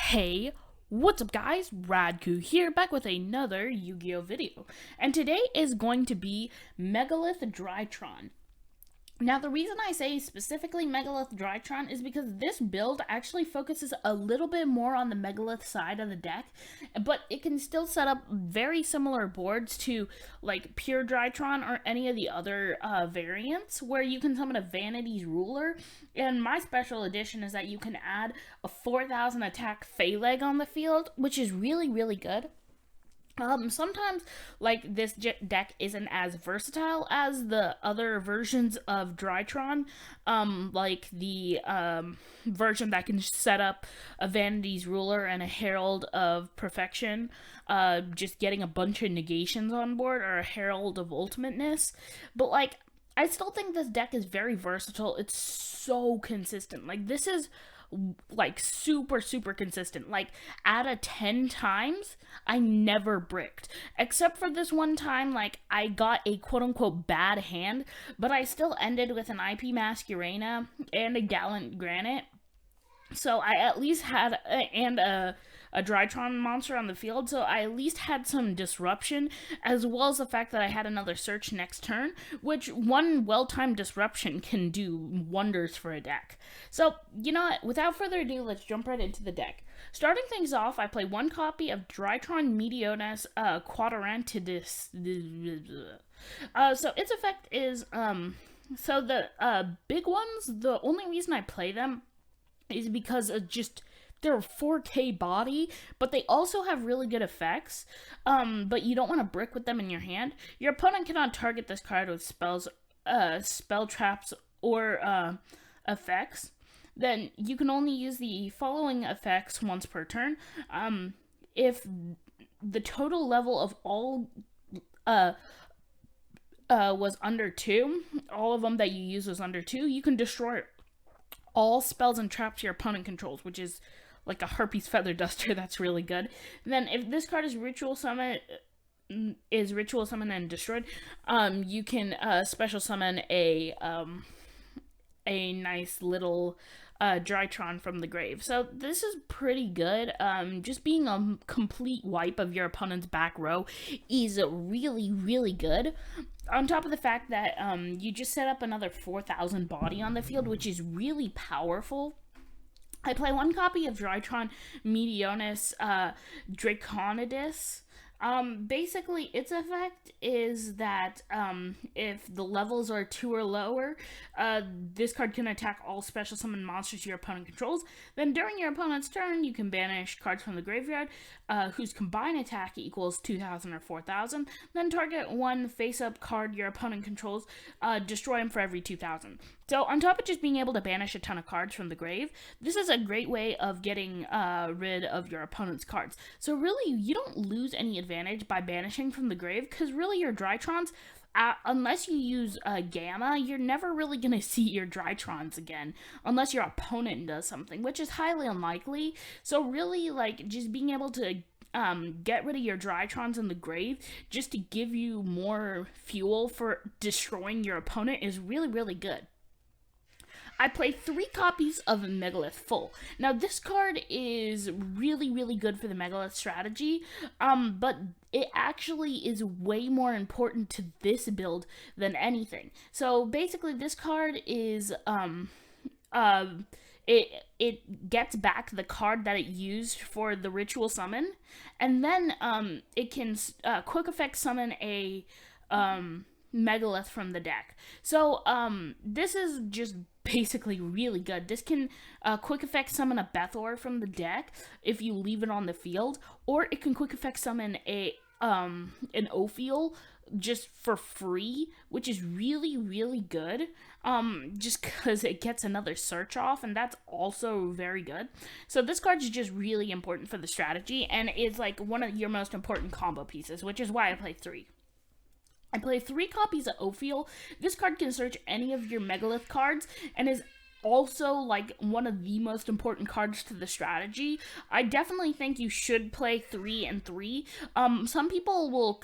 Hey, what's up guys? Radku here, back with another Yu-Gi-Oh video. And today is going to be Megalith Drytron. Now, the reason I say specifically Megalith Drytron is because this build actually focuses a little bit more on the Megalith side of the deck, but it can still set up very similar boards to like pure Drytron or any of the other variants, where you can summon a Vanity's Ruler. And my special addition is that you can add a 4,000 attack Phaleg on the field, which is really good. Sometimes, like, this deck isn't as versatile as the other versions of Drytron, like the, version that can set up a Vanity's Ruler and a Herald of Perfection, just getting a bunch of negations on board, or a Herald of Ultimateness, but, like, I still think this deck is very versatile. It's so consistent. Like, this is like super consistent. Like, out of 10 times I never bricked, except for this one time. Like, I got a quote-unquote bad hand, but I still ended with an IP Masquerena and a Gallant Granite, so I at least had a Drytron monster on the field, so I at least had some disruption, as well as the fact that I had another search next turn, which one well-timed disruption can do wonders for a deck. So, you know what, without further ado, let's jump right into the deck. Starting things off, I play one copy of Drytron Meteonis Quadrantidis. So its effect is, so the big ones, the only reason I play them is because of just they're 4K body, but they also have really good effects, but you don't want to brick with them in your hand. Your opponent cannot target this card with spells, spell traps, or effects. Then you can only use the following effects once per turn. If the total level of all was under 2, all of them that you use was under 2, you can destroy all spells and traps your opponent controls, which is like a Harpy's Feather Duster. That's really good. Then if this card is ritual summon and destroyed, you can special summon a nice little Drytron from the grave. So this is pretty good. Just being a complete wipe of your opponent's back row is really good. On top of the fact that you just set up another 4,000 body on the field, which is really powerful. I play one copy of Drytron Meteonis Draconidis. Basically, its effect is that if the levels are 2 or lower, this card can attack all special summon monsters your opponent controls. Then during your opponent's turn, you can banish cards from the graveyard whose combined attack equals 2,000 or 4,000. Then target one face-up card your opponent controls, destroy them for every 2,000. So on top of just being able to banish a ton of cards from the grave, this is a great way of getting rid of your opponent's cards. So really, you don't lose any advantage by banishing from the grave, because really your Drytrons, unless you use Gamma, you're never really going to see your Drytrons again, unless your opponent does something, which is highly unlikely. So really, like, just being able to get rid of your Drytrons in the grave just to give you more fuel for destroying your opponent is really good. I play 3 copies of Megalith Full. Now, this card is really good for the Megalith strategy, but it actually is way more important to this build than anything. So, basically, this card is, it gets back the card that it used for the ritual summon, and then, it can, quick effect summon a, Megalith from the deck. So, this is just basically really good. This can quick effect summon a Bethor from the deck if you leave it on the field, or it can quick effect summon a an Ophiel just for free, which is really good, just because it gets another search off, and that's also very good. So this card is just really important for the strategy, and is like one of your most important combo pieces, which is why I play 3. I play 3 copies of Ophiel. This card can search any of your Megalith cards and is also like one of the most important cards to the strategy. I definitely think you should play 3 and 3. Some people will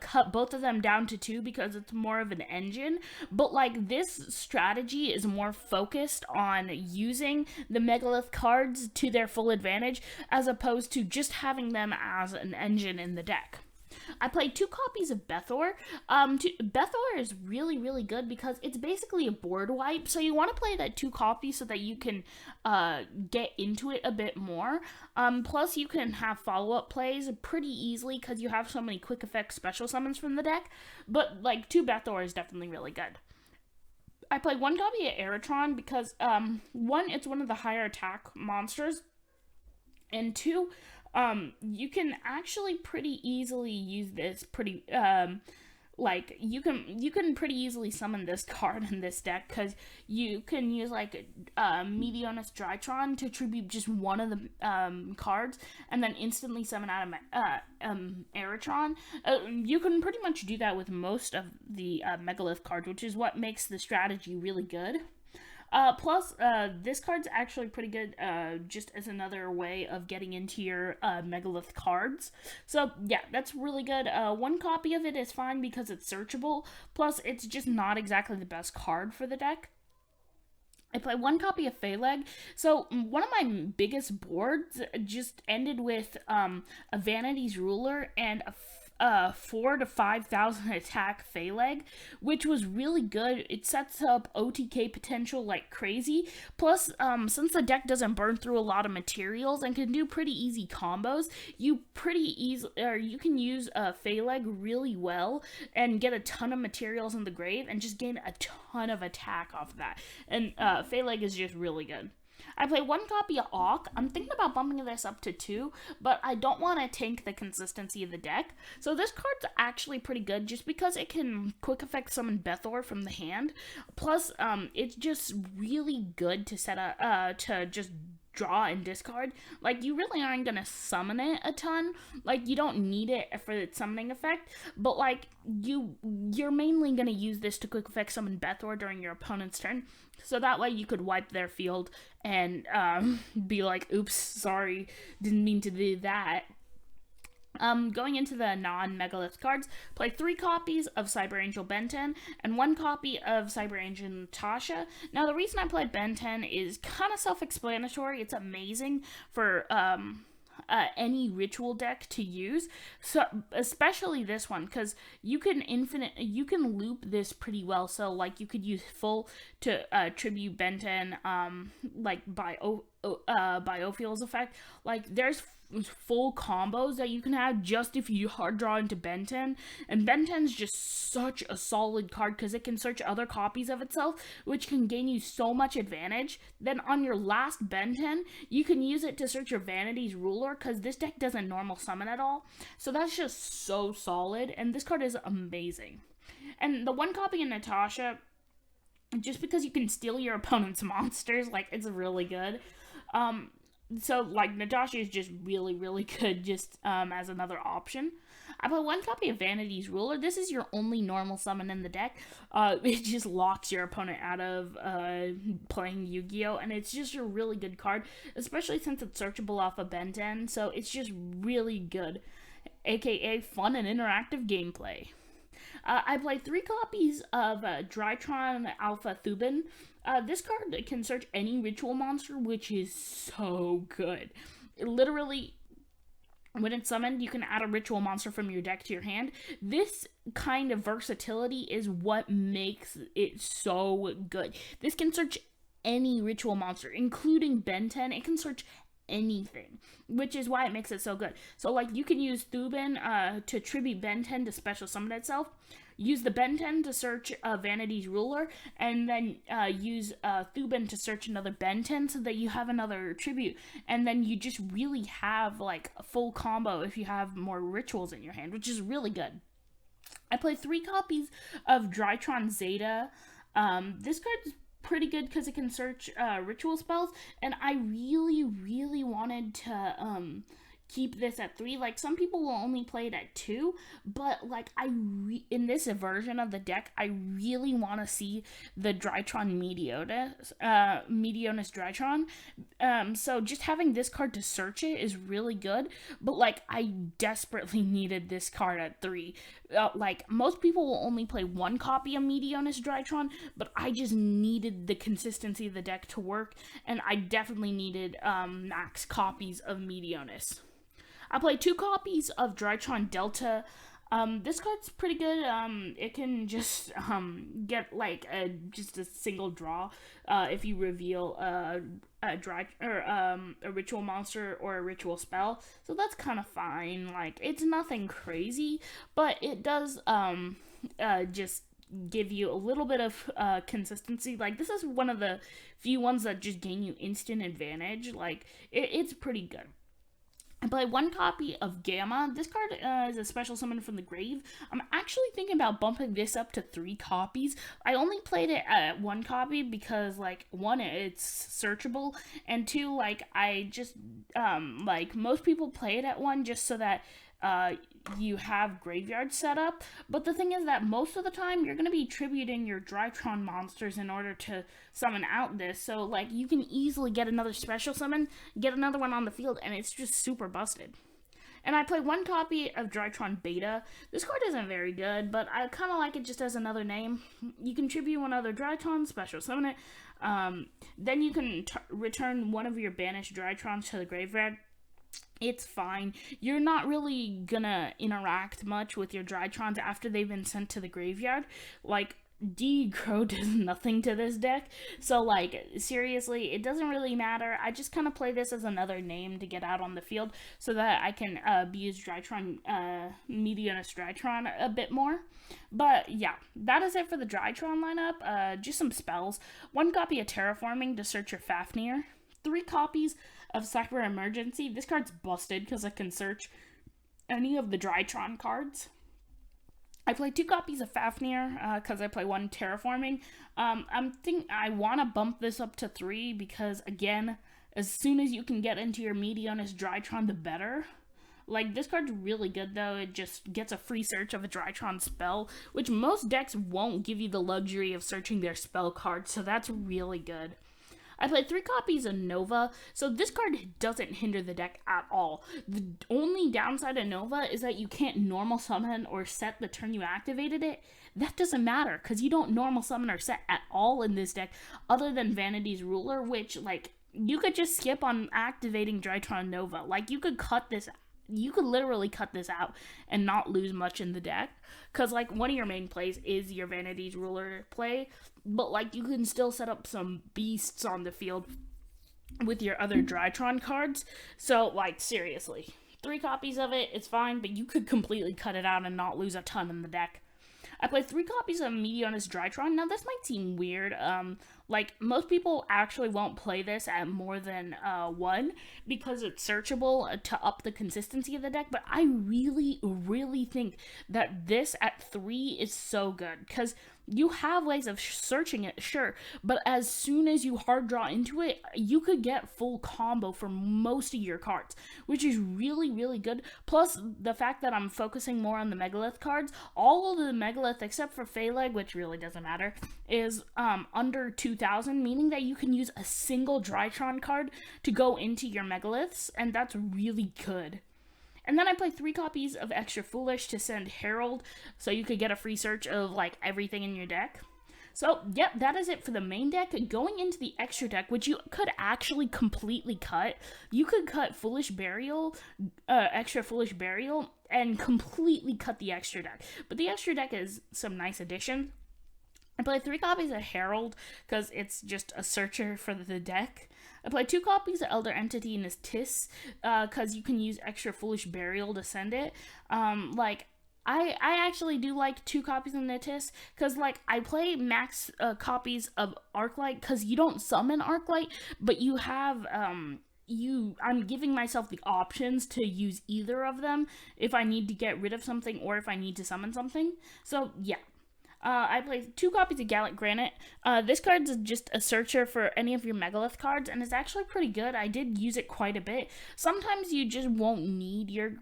cut both of them down to 2 because it's more of an engine, but like this strategy is more focused on using the Megalith cards to their full advantage as opposed to just having them as an engine in the deck. I played 2 copies of Bethor. Bethor is really, really good because it's basically a board wipe. So you want to play that 2 copies so that you can get into it a bit more. Plus, you can have follow-up plays pretty easily because you have so many quick effect special summons from the deck. But like 2 Bethor is definitely really good. I played 1 copy of Drytron because 1, it's one of the higher attack monsters, and 2, you can actually pretty easily use this pretty, like, you can pretty easily summon this card in this deck, because you can use, like, Megalith Drytron to tribute just one of the, cards, and then instantly summon out of, Drytron. You can pretty much do that with most of the, Megalith cards, which is what makes the strategy really good. Plus, this card's actually pretty good, just as another way of getting into your, Megalith cards. So, yeah, that's really good. 1 copy of it is fine because it's searchable, plus it's just not exactly the best card for the deck. I played 1 copy of Phaleg. So, one of my biggest boards just ended with, a Vanity's Ruler and a 4,000 to 5,000 attack Phaleg, which was really good. It sets up OTK potential like crazy. Plus, since the deck doesn't burn through a lot of materials and can do pretty easy combos, you can use Phaleg really well and get a ton of materials in the grave and just gain a ton of attack off of that. And Phaleg is just really good. I played 1 copy of Awk. I'm thinking about bumping this up to 2, but I don't want to tank the consistency of the deck. So this card's actually pretty good just because it can quick effect summon Bethor from the hand. Plus, it's just really good to set up, to just draw and discard. Like, you really aren't gonna summon it a ton. Like, you don't need it for its summoning effect, but like, you're mainly gonna use this to quick effect summon Bethor during your opponent's turn, so that way you could wipe their field and be like, oops, sorry, didn't mean to do that. Going into the non-Megalith cards, play 3 copies of Cyber Angel Ben 10 and 1 copy of Cyber Angel Natasha. Now, the reason I played Ben 10 is kind of self-explanatory. It's amazing for any ritual deck to use, so especially this one, because you can loop this pretty well. So like, you could use full to tribute Ben 10, like by Ophiel's effect. Like, there's full combos that you can have just if you hard draw into Ben 10, and Ben 10's just such a solid card because it can search other copies of itself, which can gain you so much advantage. Then on your last Ben 10, you can use it to search your Vanity's Ruler, because this deck doesn't normal summon at all, so that's just so solid, and this card is amazing. And the 1 copy of Natasha, just because you can steal your opponent's monsters, like, it's really good. So, like, Natasha is just really, really good just as another option. I put 1 copy of Vanity's Ruler. This is your only normal summon in the deck. It just locks your opponent out of playing Yu-Gi-Oh! And it's just a really good card, especially since it's searchable off of Ben 10. So it's just really good, aka fun and interactive gameplay. I played 3 copies of Drytron Alpha Thuban. This card can search any ritual monster, which is so good. Literally, when it's summoned, you can add a ritual monster from your deck to your hand. This kind of versatility is what makes it so good. This can search any ritual monster, including Ben 10. It can search anything, which is why it makes it so good. So, like, you can use Thuban to tribute Ben 10 to special summon itself, use the Ben 10 to search Vanity's Ruler, and then use Thuban to search another Ben 10 so that you have another tribute, and then you just really have, like, a full combo if you have more rituals in your hand, which is really good. I played 3 copies of Drytron Zeta. This card's pretty good because it can search ritual spells, and I really, really wanted to keep this at 3. Like, some people will only play it at 2, but like in this version of the deck, I really want to see the Drytron Meteonus Drytron. So just having this card to search it is really good, but like I desperately needed this card at 3. Like, most people will only play 1 copy of Meteonus Drytron, but I just needed the consistency of the deck to work, and I definitely needed max copies of Meteonus. I played 2 copies of Drytron Delta. This card's pretty good. It can just get like just a single draw if you reveal a ritual monster or a ritual spell. So that's kind of fine. Like, it's nothing crazy, but it does just give you a little bit of consistency. Like, this is one of the few ones that just gain you instant advantage. Like, it's pretty good. I play 1 copy of Gamma. This card is a special summon from the grave. I'm actually thinking about bumping this up to 3 copies. I only played it at 1 copy because, like, 1, it's searchable, and 2, like, I just, like, most people play it at 1 just so that you have graveyard set up. But the thing is that most of the time you're going to be tributing your Drytron monsters in order to summon out this. So, like, you can easily get another special summon, get another one on the field, and it's just super busted. And I play 1 copy of Drytron Beta. This card isn't very good, but I kind of like it just as another name. You can tribute one other Drytron, special summon it. Then you can return one of your banished Drytrons to the graveyard. It's fine. You're not really gonna interact much with your Drytrons after they've been sent to the graveyard. Like, D-Crow does nothing to this deck, so, like, seriously, it doesn't really matter. I just kind of play this as another name to get out on the field so that I can use Drytron, Meteonus Drytron a bit more. But yeah, that is it for the Drytron lineup. Just some spells. 1 copy of Terraforming to search your Fafnir. 3 copies of Cyber Emergency. This card's busted because I can search any of the Drytron cards. I play 2 copies of Fafnir because I play 1 Terraforming. I want to bump this up to 3 because, again, as soon as you can get into your Meteonus Drytron, the better. Like, this card's really good, though. It just gets a free search of a Drytron spell, which most decks won't give you the luxury of searching their spell cards, so that's really good. I played 3 copies of Nova, so this card doesn't hinder the deck at all. The only downside of Nova is that you can't normal summon or set the turn you activated it. That doesn't matter, because you don't normal summon or set at all in this deck, other than Vanity's Ruler, which, like, you could just skip on activating Drytron Nova. Like, you could literally cut this out and not lose much in the deck. Because, like, one of your main plays is your Vanity's Ruler play. But, like, you can still set up some beasts on the field with your other Drytron cards. So, like, seriously. 3 copies of it, it's fine. But you could completely cut it out and not lose a ton in the deck. I played 3 copies of Meteonus Drytron. Now, this might seem weird. Like, most people actually won't play this at more than 1 because it's searchable to up the consistency of the deck, but I really, really think that this at 3 is so good because you have ways of searching it, sure, but as soon as you hard draw into it, you could get full combo for most of your cards, which is really, really good. Plus, the fact that I'm focusing more on the Megalith cards, all of the Megalith, except for Phaleg, which really doesn't matter, is under 2,000, meaning that you can use a single Drytron card to go into your Megaliths, and that's really good. And then I play 3 copies of Extra Foolish to send Herald, so you could get a free search of, like, everything in your deck. So, yep, that is it for the main deck. Going into the extra deck, which you could actually completely cut. You could cut Foolish Burial, Extra Foolish Burial, and completely cut the extra deck. But the extra deck is some nice addition. I play 3 copies of Herald, because it's just a searcher for the deck. I play 2 copies of Elder Entity and his Tis, because you can use Extra Foolish Burial to send it. I actually do like 2 copies of Natis, because, like, I play max copies of Arclight, because you don't summon Arclight, but you have, I'm giving myself the options to use either of them if I need to get rid of something or if I need to summon something. So, yeah. I play 2 copies of Gallant Granite. This card's just a searcher for any of your Megalith cards, and it's actually pretty good. I did use it quite a bit. Sometimes you just won't need your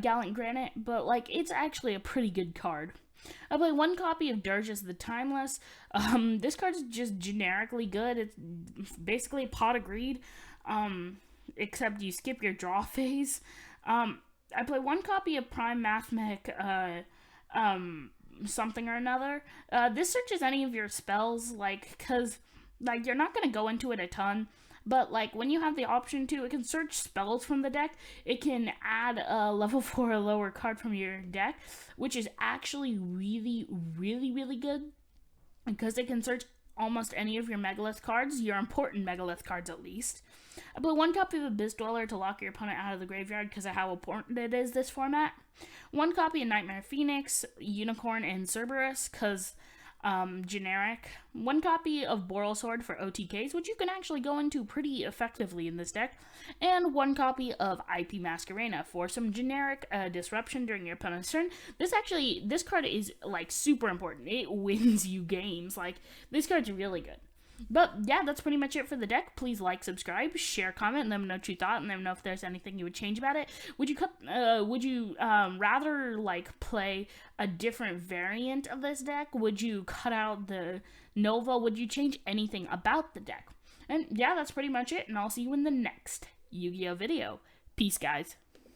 Gallant Granite, but like it's actually a pretty good card. I play 1 copy of Dirges the Timeless. This card is just generically good. It's basically a Pot of Greed, except you skip your draw phase. I play 1 copy of Prime Mathmech, something or another. This searches any of your spells, like, because, like, you're not going to go into it a ton, but, like, when you have the option to, it can search spells from the deck. It can add a level 4 or lower card from your deck, which is actually really, really, really good, because it can search almost any of your Megalith cards, your important Megalith cards at least. I play 1 copy of Abyss Dweller to lock your opponent out of the graveyard because of how important it is this format. 1 copy of Nightmare Phoenix, Unicorn, and Cerberus because generic. 1 copy of Boral Sword for OTKs, which you can actually go into pretty effectively in this deck. And 1 copy of IP Masquerena for some generic disruption during your opponent's turn. This card is like super important. It wins you games. Like, this card's really good. But yeah, that's pretty much it for the deck. Please like, subscribe, share, comment, and let me know what you thought, and let me know if there's anything you would change about it. Would you rather like play a different variant of this deck? Would you cut out the Nova? Would you change anything about the deck? And yeah, that's pretty much it, and I'll see you in the next Yu-Gi-Oh video. Peace, guys.